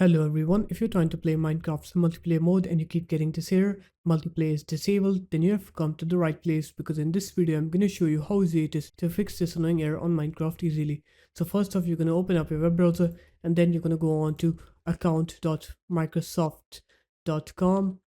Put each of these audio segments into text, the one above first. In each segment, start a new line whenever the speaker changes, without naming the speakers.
Hello everyone, if you're trying to play Minecraft's multiplayer mode and you keep getting this error, multiplayer is disabled, then you have come to the right place because in this video I'm going to show you how easy it is to fix this annoying error on Minecraft easily. So first off, you're going to open up your web browser and then you're going to go on to account.microsoft.com.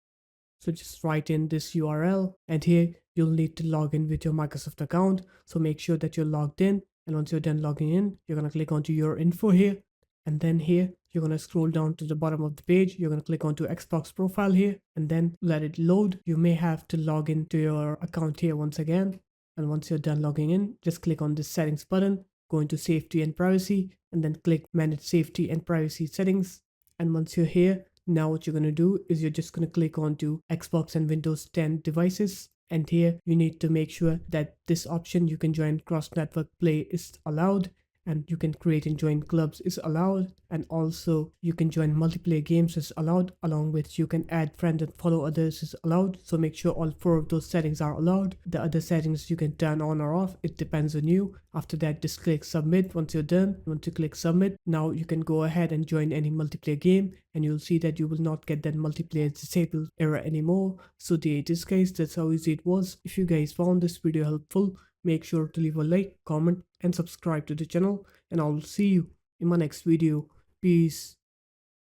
So just write in this URL and here you'll need to log in with your Microsoft account. So make sure that you're logged in, and once you're done logging in, you're going to click onto your info here, and then here you're going to scroll down to the bottom of the page. You're going to click onto Xbox profile here and then let it load. You may have to log into your account here once again, and once you're done logging in, just click on this settings button, go into safety and privacy, and then click manage safety and privacy settings. And once you're here, now what you're going to do is you're just going to click onto Xbox and Windows 10 devices, and here you need to make sure that this option you can join cross network play is allowed, and you can create and join clubs is allowed, and also you can join multiplayer games is allowed, along with you can add friends and follow others is allowed. So make sure all four of those settings are allowed. The other settings you can turn on or off, it depends on you. After that, just click submit. Once you're done, once you click submit, now you can go ahead and join any multiplayer game, and you'll see that you will not get that multiplayer disabled error anymore. So there it is guys, that's how easy it was. If you guys found this video helpful, make sure to leave a like, comment and subscribe to the channel, and I will see you in my next video. Peace.